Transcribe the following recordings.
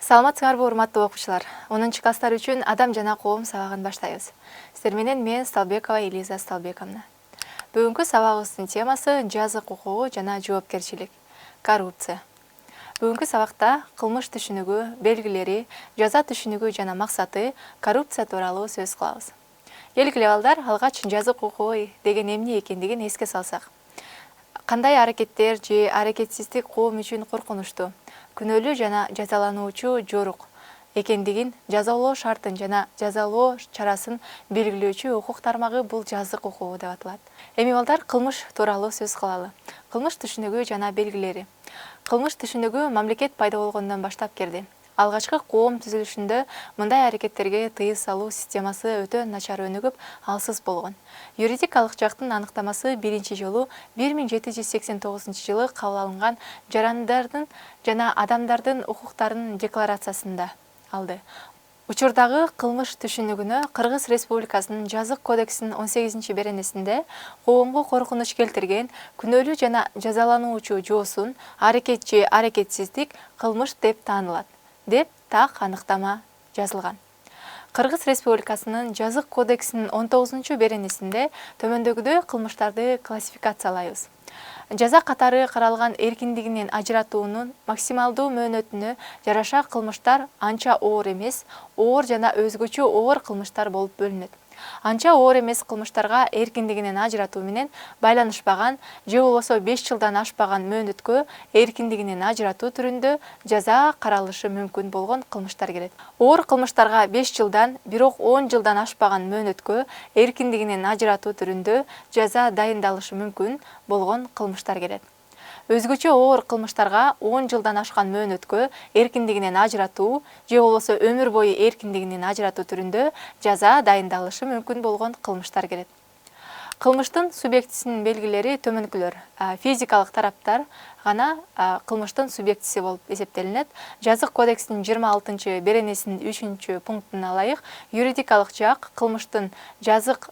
Саламатсыңарбы урматтуу окуучулар. 10 класстар үчүн адам жана коом сабагын баштайбыз. Сиздер менен мен Сталбекова Элиза Сталбековна. Бүгүнкү сабагыбыздын темасы жазык укугу жана жоопкерчилик, коррупция. Бүгүнкү сабакта кылмыш түшүнүгү, белгилери, жаза түшүнүгү жана максаты, коррупция тууралуу сөз кылабыз. Келгиле балдар, алгач жазык укугу деген эмне экендигин эске салсак. Кандай аракеттер же аракетсиздик коом үчүн коркунучтуу, күнөөлүү жана жазалануучу жорук экендигин, жазалоо шартын жана жазалоо чарасын белгилөөчү укук тармагы бул жазык укугу деп аталат. Эми балдар, кылмыш тууралуу сөз кылалы. Кылмыш түшүнүгү жана белгилери. Кылмыш түшүнүгү мамлекет пайда болгондон баштап келди. Алгачкы коом түзүлүшүндө мындай аракеттерге тыюу салуу системасы өтө начар өнүгүп, алсыз болгон. Юридикалык жактын аныктамасы биринчи жолу 1789-жылы кабыл алынган жарандардын жана адамдардын укуктарынын декларациясында алды. Учурдагы кылмыш түшүнүгүнө Кыргыз Республикасынын жазык кодексинин 18-беренесинде коомго коркунуч келтирген, күнөөлүү жана жазалануучу жоосун, аракет же аракетсиздик кылмыш деп таанылат, деп так аныктама жазылган. Кыргыз Республикасынын жазык кодексинин 19-беренесинде төмөндөгүдөй кылмыштарды классификациялайбыз. Жаза катары каралган эркиндигинен ажыратуунун максималдуу мөөнөтүнө жараша кылмыштар анча оор эмес, оор жана өзгөчө оор кылмыштар болуп бөлүнөт. Анча оор эмес кылмыштарга эркиндигинен ажыратуу менен байланышпаган же болбосо 5 жылдан ашпаган мөөнөткө эркиндигинен ажыратуу түрүндө жаза каралышы мүмкүн болгон кылмыштар келет. Оор кылмыштарга 5 жылдан, бирок 10 жылдан ашпаган мөөнөткө эркиндигинен ажыратуу түрүндө жаза дайындалышы мүмкүн болгон кылмыштар келет. Өзгөчө оор кылмыштарга 10 жылдан ашкан мөөнөткө эркиндигинен ажыратуу же болбосо өмүр бою эркиндигинен ажыратуу түрүндө жаза дайындалышы мүмкүн болгон кылмыштар келет. Кылмыштын субъектисинин белгилери төмөнкүлөр. Физикалык тараптар гана кылмыштын субъектиси болуп эсептелинет. Жазык кодексинин 26-беренесинин 3-пунктуна ылайык, юридикалык жак кылмыштын жазык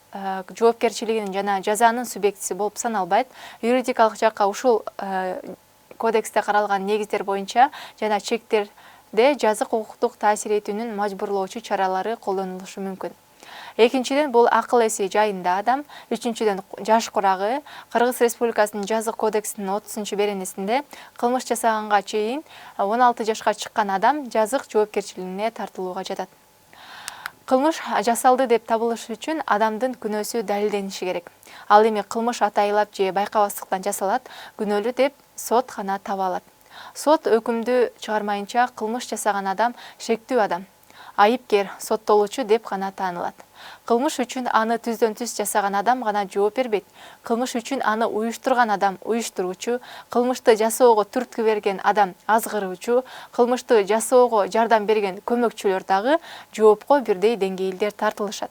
жоопкерчилигинин жана жазанын субъектиси болуп саналбайт. Юридикалык жакка ушул кодексте каралган негиздер боюнча жана чектерде жазык укуктук таасир этүүнүн мажбурлоочу чаралары колдонулушу мүмкүн. Экинчиден, бул акыл эси жайында адам. Үчүнчүдөн, жаш курагы. Кыргыз Республикасынын жазык кодексинин 30-беренесинде кылмыш жасаганга чейин 16 жашка чыккан адам жазык жоопкерчилигине тартылууга жатат. Кылмыш жасалды деп табылыш үчүн адамдын күнөөсү далилдениши керек. Ал эми кылмыш атайылап же байкабастыктан жасалат, күнөөлүү деп сот гана таба алат. Сот өкүмдү чыгармайынча кылмыш жасаган адам шектүү адам, айыпкер, соттолуучу деп гана таанылат. Кылмыш үчүн аны түздөн түз жасаган адам гана жооп бербейт. Кылмыш үчүн аны уюштурган адам уюштуруучу, кылмышты жасоого түрткү берген адам азгыруучу, кылмышты жасоого жардам берген көмөкчүлөр дагы жоопко бирдей деңгээлдер тартылышат.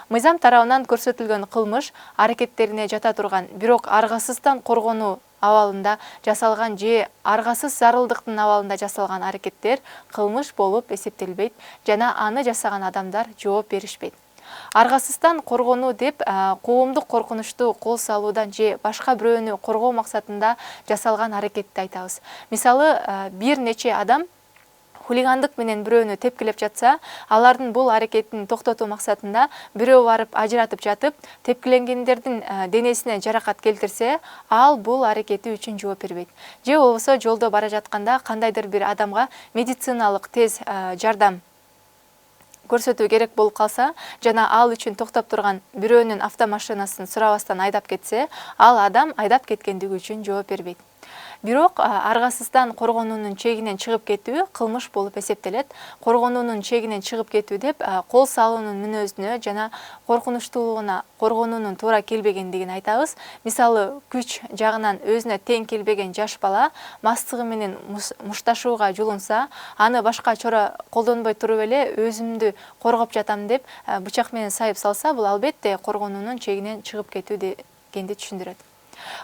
Мыйзам тарабынан көрсөтүлгөн кылмыш аракеттерине жата турган, бирок аргасыздан коргонуу абалында жасалган же аргасыз зарылдыктын абалында жасалган аракеттер кылмыш болуп эсептелбейт жана аны жасаган адамдар жооп беришпейт. Аргасыздан коргонуу деп коомдук коркунучту кол салуудан же башка бирөөнү коргоо максатында жасалган аракетти айтабыз. Мисалы, бир нече адам хулигандык менен бирөөнү тепкилеп жатса, алардын бул аракетин токтотуу максатында бирөө барып ажыратып жатып, тепкиленгендердин денесине жаракат келтирсе, ал бул аракети үчүн жооп бербейт. Же болбосо жолдо бара жатканда кандайдыр бир адамга медициналык тез жардам көрсөтүү керек болуп калса, жана ал үчүн токтоп турган бирөөнүн автомашинасын сурабастан айдап кетсе, ал адам айдап кеткендиги үчүн жооп бербейт. Бирок аргасыздан коргонуунун чегинен чыгып кетүү кылмыш болуп эсептелет. Коргонуунун чегинен чыгып кетүү деп кол салуунун мүнөзүнө жана коркунучтуулугуна коргонуунун туура келбегендигин айтабыз. Мисалы, күч жагынан өзүнө тең келбеген жаш бала мастыгы менен мушташууга жулунса, аны башка чора колдонбой туруп эле өзүмдү коргоп жатам деп бычак менен сайып салса, бул албетте коргонуунун чегинен чыгып кетүү дегенди түшүндүрөт.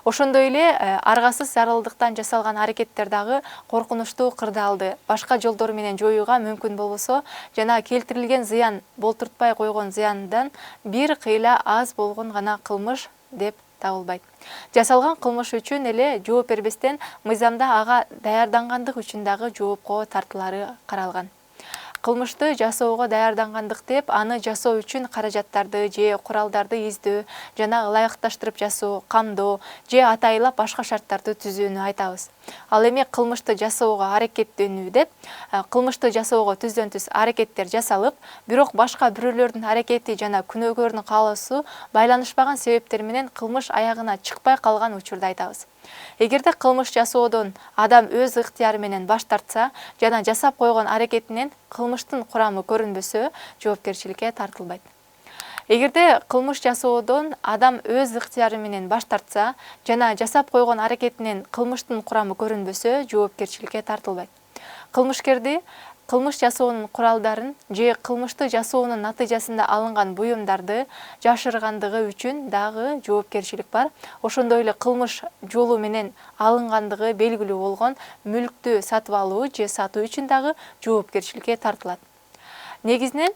Ошондой эле аргасыз зарылдыктан жасалган аракеттер дагы коркунучтуу кырдаалды башка жолдор менен жоюуга мүмкүн болбосо жана келтирилген зыян болтуртпай койгон зыяндан бир кыйла аз болгон гана кылмыш деп табылбайт. Жасалган кылмыш үчүн эле жооп бербестен, мыйзамда ага даярдангандык үчүн дагы жоопко тартылары каралган. кылмышты жасоого даярдангандык деп аны жасоо үчүн каражаттарды же куралдарды издөө жана ылайыкташтырып жасоо, камдоо же атайылап башка шарттарды түзүүнү айтабыз. Ал эми кылмышты жасоого аракеттенүү деп кылмышты жасоого түздөн түз аракеттер жасалып, бирок башка бирөөлөрдүн аракети жана күнөөгөрдүн каалоосу байланышпаган себептер менен кылмыш аягына чыкпай калган учурда айтабыз. Эгерде кылмыш жасоодон адам өз ыктыяры менен баш тартса жана жасап койгон аракетинен кылмыштын курамы көрүнбөсө, жоопкерчиликке тартылбайт. Эгерде кылмыш жасоодон адам өз ыктыяры менен баш тартса жана жасап койгон аракетинен кылмыштын курамы көрүнбөсө, жоопкерчиликке тартылбайт. Кылмышкерди кылмыш жасоонун куралдарын же кылмышты жасоонун натыйжасында алынган буюмдарды жашыргандыгы үчүн дагы жоопкерчилик бар. Ошондой эле кылмыш жолу менен алынгандыгы белгилүү болгон мүлктү сатып алуу же сатуу үчүн дагы жоопкерчиликке тартылат. Негизинен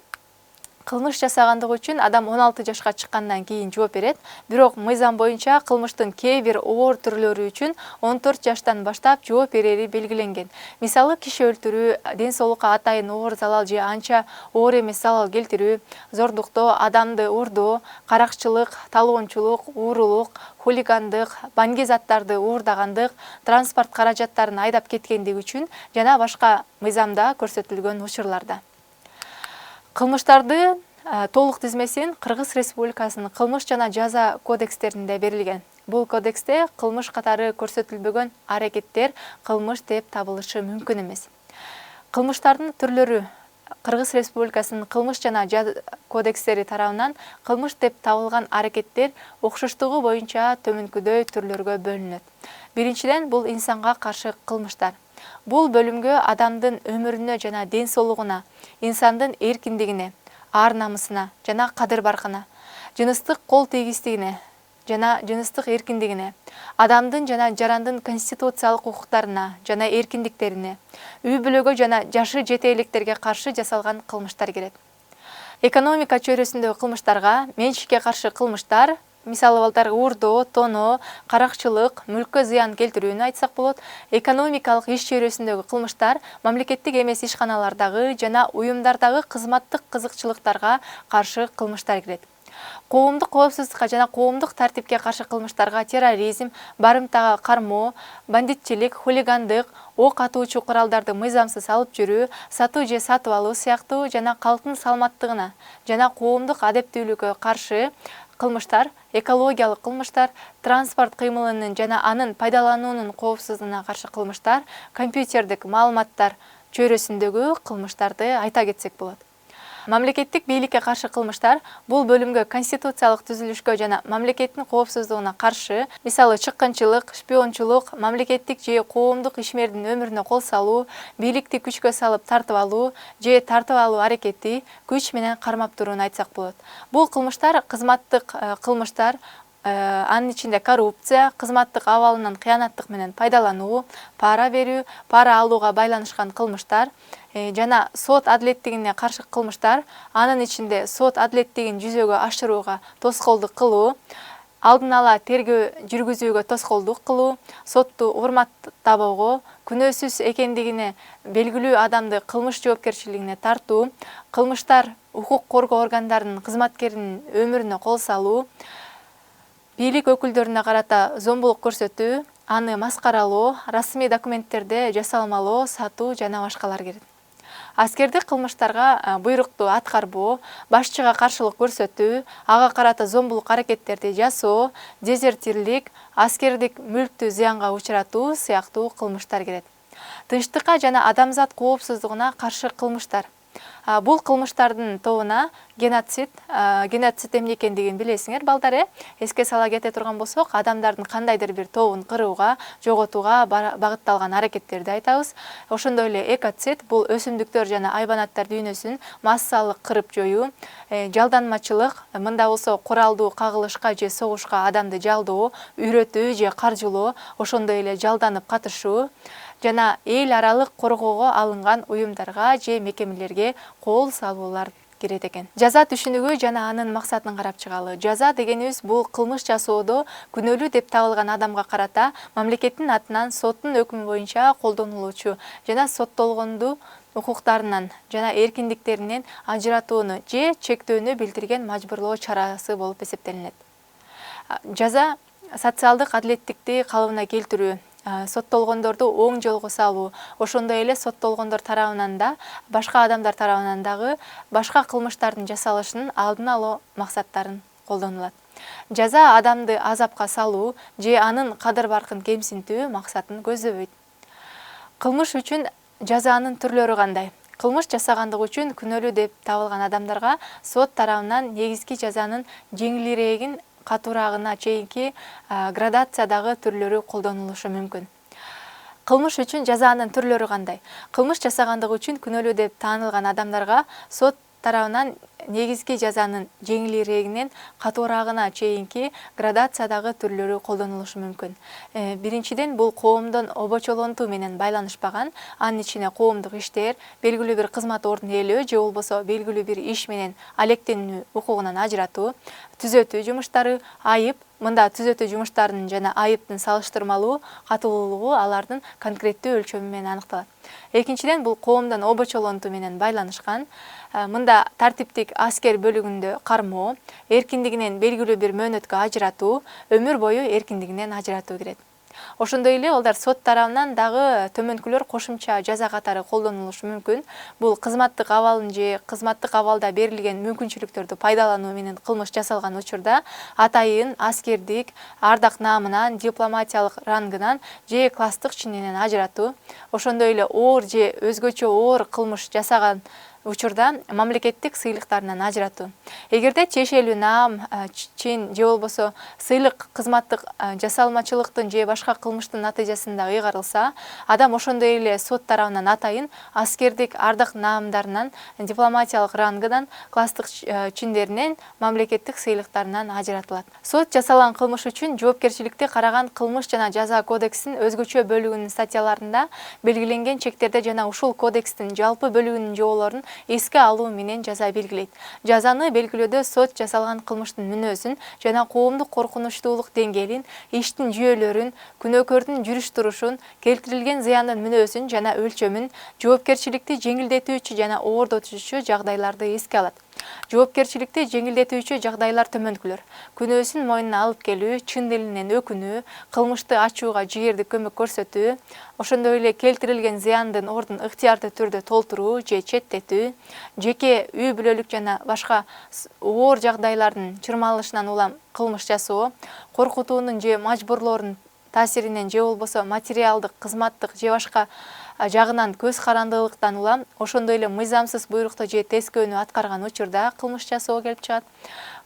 кылмыш жасагандыгы үчүн адам 16 жашка чыккандан кийин жооп берет. Бирок мыйзам боюнча кылмыштын кээ бир оор түрлөрү үчүн 14 жаштан баштап жооп берери белгиленген. Мисалы, киши өлтүрүү, ден соолукка атайын оор залал же анча оор эмес залал келтирүү, зордуктоо, адамды урдоо, каракчылык, талоончулук, уурулук, хулигандык, банги заттарды уурдагандык, транспорт каражаттарын айдап кеткендиги үчүн жана башка мыйзамда көрсөтүлгөн учурларда. Кылмыштарды толук тизмесин Кыргыз Республикасынын кылмыш жана жаза кодекстеринде берилген. Бул кодексте кылмыш катары көрсөтүлбөгөн аракеттер кылмыш деп табылышы мүмкүн эмес. Кылмыштардын түрлөрү Кыргыз Республикасынын кылмыш жана жаза кодекстери тарабынан кылмыш деп табылган аракеттер окшоштугу боюнча төмөнкүдөй түрлөргө бөлүнөт. Биринчиден, бул инсанга каршы кылмыштар. Бул бөлүмгө адамдын өмүрүнө жана ден соолугуна, инсандын эркиндигине, ар-намысына жана кадыр-баркына, жыныстык кол тийгиздигине жана жыныстык эркиндигине, адамдын жана жарандын конституциялык укуктарына жана эркиндиктерине, үй-бүлөгө жана жашы жете электерге каршы жасалган кылмыштар кирет. Экономика чөйрөсүндөгү кылмыштарга менчикке каршы кылмыштар, мисалы балдар уурдоо, тоноо, каракчылык, мүлккө зыян келтирүүнү айтсак болот. Экономикалык иш чөйрөсүндөгү кылмыштар мамлекеттик эмес ишканалардагы жана уюмдардагы кызматтык кызыкчылыктарга каршы кылмыштар кирет. Коомдук коопсуздукка жана коомдук тартипке каршы кылмыштарга терроризм, барымтага кармоо, бандитчилик, хулигандык, ок атуучу куралдарды мыйзамсыз алып жүрүү, сатуу же сатып алуу сыяктуу жана калктын саламаттыгына жана коомдук адептүүлүккө каршы кылмыштар, экологиялык кылмыштар, транспорт кыймылынын жана анын пайдалануунун коопсуздугуна каршы кылмыштар, компьютердик маалыматтар чөйрөсүндөгү кылмыштарды айта кетсек болот. Мамлекеттик бийликке каршы кылмыштар бул бөлүмгө конституциялык түзүлүшкө жана мамлекеттин коопсуздугуна каршы, мисалы чыккынчылык, шпиончулук, мамлекеттик же коомдук ишмердин өмүрүнө кол салуу, бийликти күчкө салып тартып алуу же тартып алуу аракети, күч менен кармап турууну айтсак болот. Бул кылмыштар кызматтык кылмыштар, анын ичинде коррупция, кызматтык абалынан кыянаттык менен пайдалануу, пара берүү, пара алууга байланышкан кылмыштар жана сот адилеттигине каршы кылмыштар, анын ичинде сот адилеттигин жүзөгө ашырууга тоскоолдук кылуу, алдын ала тергөө жүргүзүүгө тоскоолдук кылуу, сотту урматтабоого, күнөөсүз экендигине белгилүү адамды кылмыш жоопкерчилигине тартуу, кылмыштар укук коргоо органдарынын кызматкеринин өмүрүнө кол салуу, бийлик өкүлдөрүнө карата зомбулук көрсөтүү, аны маскаралоо, расмий документтерди жасалмалоо, сатуу жана башкалар кирет. Аскердик кылмыштарга буйрукту аткарбоо, башчыга каршылык көрсөтүү, ага карата зомбулук аракеттерди жасоо, дезертирлик, аскердик мүлктү зыянга учуратуу сыяктуу кылмыштар кирет. Тынчтыкка жана адамзат коопсуздугуна каршы кылмыштар. Бул кылмыштардын тобуна геноцид эмне экендигин билесиңер балдар. Эске сала кете турган болсок, адамдардын кандайдыр бир тобун кырууга, жоготууга багытталган аракеттерди айтабыз. Ошондой эле экоцид бул өсүмдүктөр жана айбанаттар дүйнөсүн массалык кырып жоюу, жалданмачылык, мында болсо куралдуу кагылышка же согушка адамды жалдоо, үйрөтүү же каржылоо, ошондой эле жалданып катышуу жана эл аралык коргоого алынган уюмдарга же мекемелерге кол салуулар кирет экен. Жаза түшүнүгү жана анын максатын карап чыгалы. Жаза дегенибиз бул кылмыш жасоодо күнөөлүү деп табылган адамга карата мамлекеттин атынан соттун өкүмү боюнча колдонулуучу жана соттолгонду укуктарынан жана эркиндиктеринен ажыратууну же чектөөнү билдирген мажбурлоо чарасы болуп эсептелинет. Жаза социалдык адилеттикти калыбына келтирүү, соттолгондорду оң жолго салуу, ошондой эле соттолгондор тарабынан да, башка адамдар тарабынан дагы башка кылмыштардын жасалышынын алдын алуу максаттарын колдонулат. Жаза адамды азапка салуу же анын кадыр баркын кемсинтүү максатын көздөбөйт. Кылмыш үчүн жазанын түрлөрү кандай? Кылмыш жасагандыгы үчүн күнөөлүү деп табылган адамдарга сот тарабынан негизги жазанын жеңилирээгин катуураагына чейинки градациядагы түрлөрү колдонулушу мүмкүн. Кылмыш үчүн жазанын түрлөрү кандай? Кылмыш жасагандыгы үчүн күнөөлүү деп таанылган адамдарга сот тарабынан негизги жазанын жеңилирээгинен катуураагына чейинки градациядагы түрлөрү колдонулушу мүмкүн. Биринчиден, бул коомдон обочолонтуу менен байланышпаган, анын ичине коомдук иштер, белгилүү бир кызмат ордун ээлөө же болбосо белгилүү бир иш менен алектенүү укугунан ажыратуу, түзөтүү жумуштары, айып. Мында түзөтүү жумуштарынын жана айыптын салыштырмалуу катуулугу алардын конкреттүү өлчөмү менен аныкталат. Экинчиден, бул коомдон обочолонтуу менен байланышкан. Мында тартиптик аскер бөлүгүндө кармоо, эркиндигинен белгилүү бир мөөнөткө ажыратуу, өмүр бою эркиндигинен ажыратуу кирет. Ошондой эле алар сот тарабынан дагы төмөнкүлөр кошумча жаза катары колдонулушу мүмкүн. Бул кызматтык абалын же кызматтык абалда берилген мүмкүнчүлүктөрдү пайдалануу менен кылмыш жасалган учурда атайын аскердик, ардак наамынан, дипломатиялык рангынан же класстык чининен ажыратуу. Ошондой эле оор же өзгөчө оор кылмыш жасаган учурда мамлекеттик сыйлыктарынан ажыратуу. Эгерде тиешелүү наам, чин же болбосо сыйлык кызматтык жасалмачылыктын же башка кылмыштын натыйжасында ыйгарылса, адам ошондой эле сот тарабынан атайын аскердик ардак наамдарынан, дипломатиялык рангынан, класстык чиндеринен, мамлекеттик сыйлыктарынан ажыратылат. Сот жасалган кылмыш үчүн жоопкерчиликти караган кылмыш жана жаза кодексинин өзгөчө бөлүгүнүн статьяларында белгиленген чектерде жана ушул кодекстин жалпы бөлүгүнүн жоболорун эске алуу менен жаза белгилейт. Жазаны белгилөөдө сот жасалган кылмыштын мүнөзүн жана коомдук коркунучтуулук деңгээлин, иштин жүйөлөрүн, күнөөкөрдүн жүрүш турушун, келтирилген зыяндын мүнөзүн жана өлчөмүн, жоопкерчиликти жеңилдетүүчү жана оордотуучу жагдайларды эске алат. Жоопкерчиликти жеңилдетүүчү жагдайлар төмөнкүлөр: күнөөсүн мойнуна алып келүү, чын дилинен өкүнүү, кылмышты ачууга жигердик көмөк көрсөтүү, ошондой эле келтирилген зыяндын ордун ыктыярдуу түрдө толтуруу же четтетүү, жеке үй бүлөлүк жана башка оор жагдайлардын чырмалышынан улам кылмыш жасоо, коркутуунун же мажбурлоонун таасиринен же болбосо материалдык, кызматтык же башка жагынан көз карандылыктан улам, ошондой эле мыйзамсыз буйрукту же тескөөнү аткарган учурда кылмыш жасоо келип чыгат.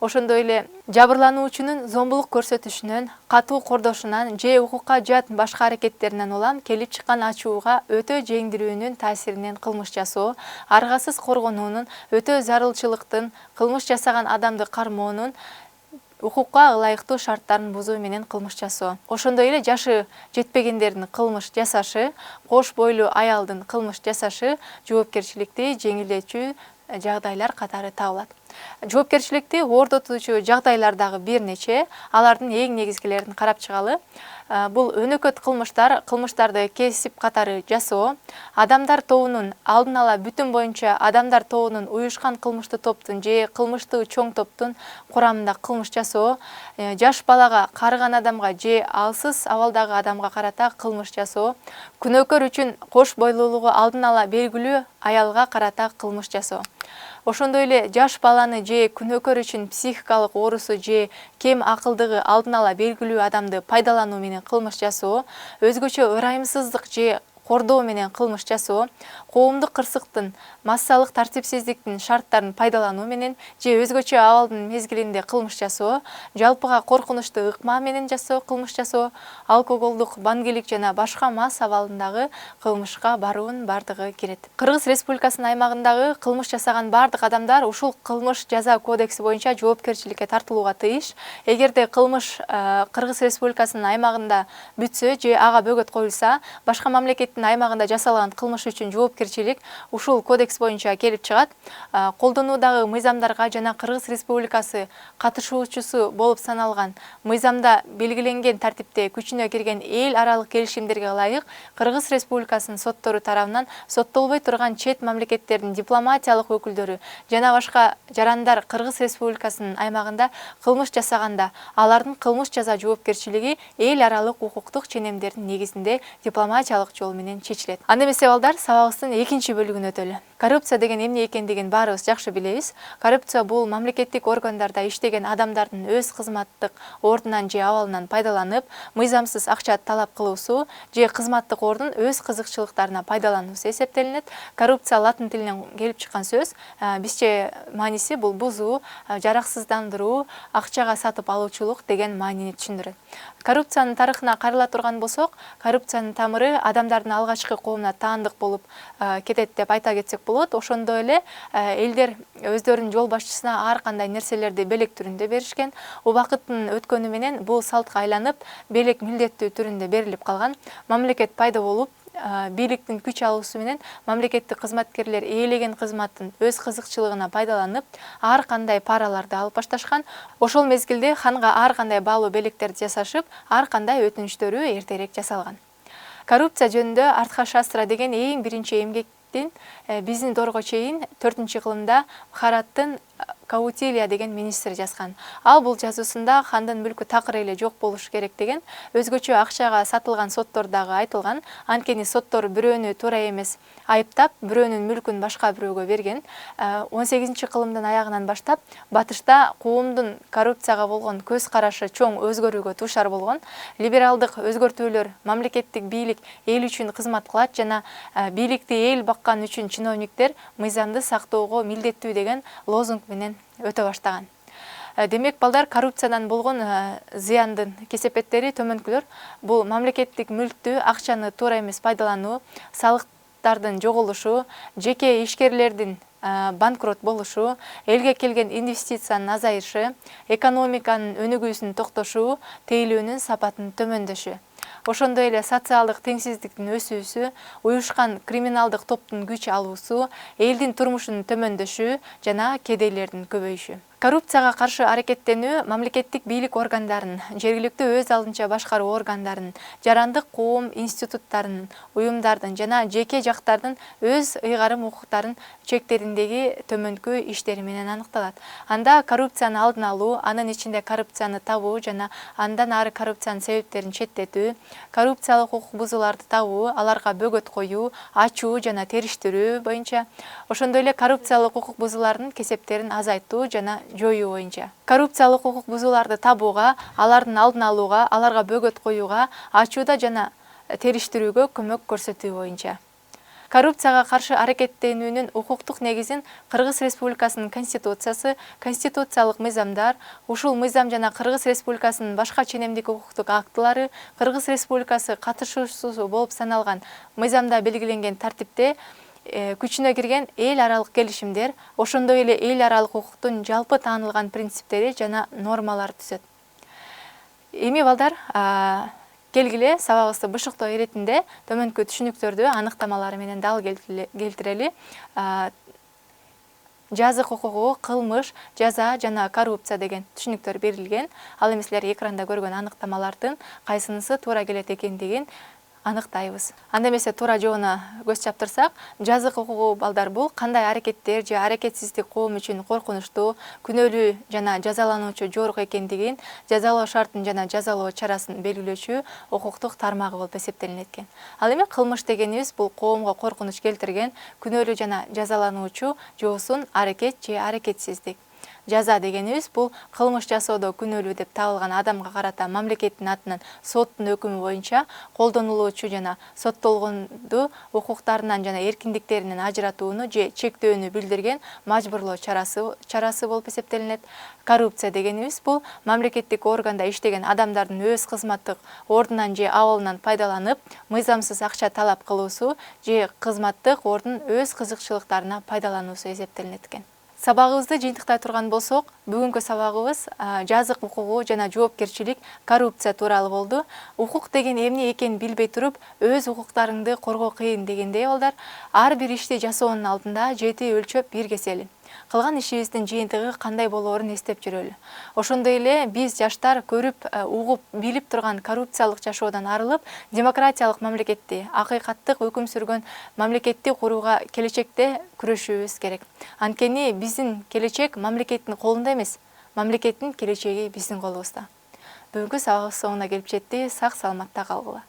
Ошондой эле жабырлануучунун зомбулук көрсөтүшүнөн, катуу кордошунан же укукка жат башка аракеттеринен улам келип чыккан ачууга өтө жеңдирүүнүн таасиринен кылмыш жасоо, аргасыз коргонуунун, өтө зарылчылыктын, кылмыш жасаган адамды кармоонун, укукка ылайыктуу шарттарын бузуу менен кылмыш жасоо. Ошондой эле жашы жетпегендердин кылмыш жасашы, кош бойлуу аялдын кылмыш жасашы жоопкерчиликти жеңилдетүүчү жагдайлар катары табылат. Жоопкерчиликти оордотуучу жагдайлар дагы бир нече, алардын эң негизгилерин карап чыгалы. Бул өнөкөт кылмыштар, кылмыштарды кесип катары жасоо, адамдар тобунун алдын ала бүтүн боюнча адамдар тобунун уюшкан кылмыштуу топтун же кылмыштуу чоң топтун курамында кылмыш жасоо, жаш балага, карыган адамга же алсыз абалдагы адамга карата кылмыш жасоо, күнөөкөр үчүн кош бойлуулугу алдын ала белгилүү аялга карата кылмыш жасоо. Ошондой эле жаш баланы же күнөөкөр үчүн психикалык оорусу же кем акылдыгы алдын ала белгилүү адамды пайдалануу менен кылмыш жасоо, өзгөчө ырайымсыздык же кордоо менен кылмыш жасоо, коомдук кырсыктын, массалык тартипсиздиктин шарттарын пайдалануу менен же өзгөчө абалдын мезгилинде кылмыш жасоо, жалпыга коркунучтуу ыкма менен жасоо, кылмыш жасоо, алкоголдук, баңгилик жана башка мас абалындагы кылмышка баруунун бардыгы кирет. Кыргыз Республикасынын аймагындагы кылмыш жасаган бардык адамдар ушул кылмыш жаза кодекси боюнча жоопкерчиликке тартылууга тыйыш. Эгерде кылмыш Кыргыз Республикасынын аймагында бүтсө же ага бөгөт коюлса, башка мамлекеттин мамлекеттин аймагында жасалган кылмыш үчүн жоопкерчилик ушул кодекс боюнча келип чыгат. Колдонуудагы мыйзамдарга жана Кыргыз Республикасы катышуучусу болуп саналган мыйзамда белгиленген тартипте күчүнө кирген эл аралык келишимдерге ылайык Кыргыз Республикасынын соттору тарабынан соттолбой турган чет мамлекеттердин дипломатиялык өкүлдөрү жана башка жарандар Кыргыз Республикасынын аймагында кылмыш жасаганда алардын кылмыш жаза жоопкерчилиги эл аралык укуктук ченемдердин негизинде дипломатиялык жол менен чечилет. Анда эмесе балдар, сабагыбыздын экинчи бөлүгүнө өтөлү. Коррупция деген эмне экендигин баарыбыз жакшы билебиз. Коррупция бул мамлекеттик органдарда иштеген адамдардын өз кызматтык ордунан же абалынан пайдаланып, мыйзамсыз акча талап кылуусу же кызматтык ордун өз кызыкчылыктарына пайдалануусу эсептелинет. Коррупция латын тилинен келип чыккан сөз. Бизче мааниси бул бузуу, жараксыздандыруу, акчага сатып алуучулук деген маанини түшүндүрөт. Коррупциянын тарыхына карала турган болсок, коррупциянын тамыры адамдардын алгачкы коомуна таандык болуп кетет деп айта кетсек болот. Ошондой эле элдер өздөрүнүн жол башчысына ар кандай нерселерди белек түрүндө беришкен. Убакыттын өткөнү менен бул салтка айланып, белек милдеттүү түрүндө берилип калган. Мамлекет пайда болуп, бийликтин күч алуусу менен мамлекеттик кызматкерлер ээлеген кызматтын өз кызыкчылыгына пайдаланып, ар кандай параларды алып башташкан. Ошол мезгилде ханга ар кандай баалуу белектерди жасашып, ар кандай өтүнүчтөрү эртерээк жасалган. Коррупция жөнүндө Артхашастра деген эң биринчи эмгектин биздин дорго чейин 4-кылымда Бхараттын Каутилия деген министр жазган. Ал бул жазуусунда хандын мүлкү такыр эле жок болуш керек деген, өзгөчө акчага сатылган соттор дагы айтылган. Анткени соттор бирөөнү туура эмес айыптап, бирөөнүн мүлкүн башка бирөөгө берген. 18-кылымдын аягынан баштап батышта коомдун коррупцияга болгон көз карашы чоң өзгөрүүгө дуушар болгон. Либералдык өзгөртүүлөр мамлекеттик бийлик эл үчүн кызмат кылат жана бийликти эл баккан үчүн чиновниктер мыйзамды сактоого милдеттүү деген лозунг менен өтө баштаган. Демек балдар, коррупциядан болгон зыяндын кесепеттери төмөнкүлөр. Бул мамлекеттик мүлктү, акчаны туура эмес пайдалануу, салыктардын жоголушу, жеке ишкерлердин банкрот болушу, элге келген инвестициянын азайышы, экономиканын өнүгүүсүнүн токтошу, тейлөөнүн сапатынын төмөндөшү. Ошондой эле социалдык теңсиздиктин өсүүсү, уюшкан криминалдык топтун күч алуусу, элдин турмушунун төмөндөшү жана кедейлердин көбөйүшү. Коррупцияга каршы аракеттенүү мамлекеттик бийлик органдарын, жергиликтүү өз алдынча башкаруу органдарын, жарандык коом институттарынын, уюмдардын жана жеке жактардын өз ыйгарым укуктарын чектериндеги төмөнкү иштери менен аныкталат. Анда коррупцияны алдын алуу, анын ичинде коррупцияны табуу жана андан ары коррупциянын себептерин четтетүү, коррупциялык укук бузууларды табуу, аларга бөгөт коюу, ачуу жана териштирүү боюнча, ошондой эле коррупциялык укук бузуулардын кесептерин азайтуу жана жоюу боюнча. Коррупциялык укук бузууларды табууга, алардын алдын алууга, аларга бөгөт коюуга, ачууда жана териштирүүгө көмөк көрсөтүү боюнча. Коррупцияга каршы аракеттенүүнүн укуктук негизин Кыргыз Республикасынын Конституциясы, конституциялык мыйзамдар, ушул мыйзам жана Кыргыз Республикасынын башка ченемдик укуктук актылары, Кыргыз Республикасы катышуучусу болуп саналган мыйзамда белгиленген тартипте күчүнө кирген эл аралык келишимдер, ошондой эле эл аралык укуктун жалпы таанылган принциптери жана нормалар түзөт. Эми балдар, келгиле сабагыбызды бышыктоо иретинде төмөнкү түшүнүктөрдү аныктамалары менен дал келтирели. Жазык укугу, кылмыш, жаза жана коррупция деген түшүнүктөр берилген. Ал эми силер экранда көргөн аныктамалардын кайсынысы туура келет экендигин аныктайбыз. Анда эмесе туура жоона көз чаптырсак, жазык укугу балдар бул кандай аракеттер же аракетсиздик коом үчүн коркунучтуу, күнөөлүү жана жазалануучу жорук экендигин, жазалоо шартын жана жазалоо чарасын белгилөөчү укуктук тармагы болуп эсептелинет экен. Ал эми кылмыш дегенибиз бул коомго коркунуч келтирген, күнөөлүү жана жазалануучу жоосун аракет же аракетсиздик. Жаза дегенибиз бул кылмыш жасоодо күнөөлүү деп табылган адамга карата мамлекеттин атынан соттун өкүмү боюнча колдонулуучу жана соттолгонду укуктарынан жана эркиндиктеринен ажыратууну же чектөөнү билдирген мажбурлоо чарасы болуп эсептелинет. Коррупция дегенибиз бул мамлекеттик органда иштеген адамдардын өз кызматтык ордунан же абалынан пайдаланып, мыйзамсыз акча талап кылуусу же кызматтык ордун өз кызыкчылыктарына пайдалануусу эсептелинет экен. Сабагыбызды жыйынтыктай турган болсок, бүгүнкү сабагыбыз жазык укугу жана жоопкерчилик, коррупция тууралуу болду. Укук деген эмне экенин билбей туруп, өз укуктарыңды коргоо кыйын дегендей балдар, ар бир ишти жасоонун алдында 7 өлчөп 1 кесели. Кылган ишибиздин жыйынтыгы кандай болоорун эстеп жүрөлү. Ошондой эле биз жаштар көрүп, угуп, билип турган коррупциялык жашоодон арылып, демократиялык мамлекетти, акыйкаттык өкүм сүргөн мамлекетти курууга келечекте күрөшүүбүз керек. Анткени биздин келечек мамлекеттин колунда эмес, мамлекеттин келечеги биздин колубузда. Бүгүнкү сабагыбыз соңуна келип жетти. Сак саламатта калгыла.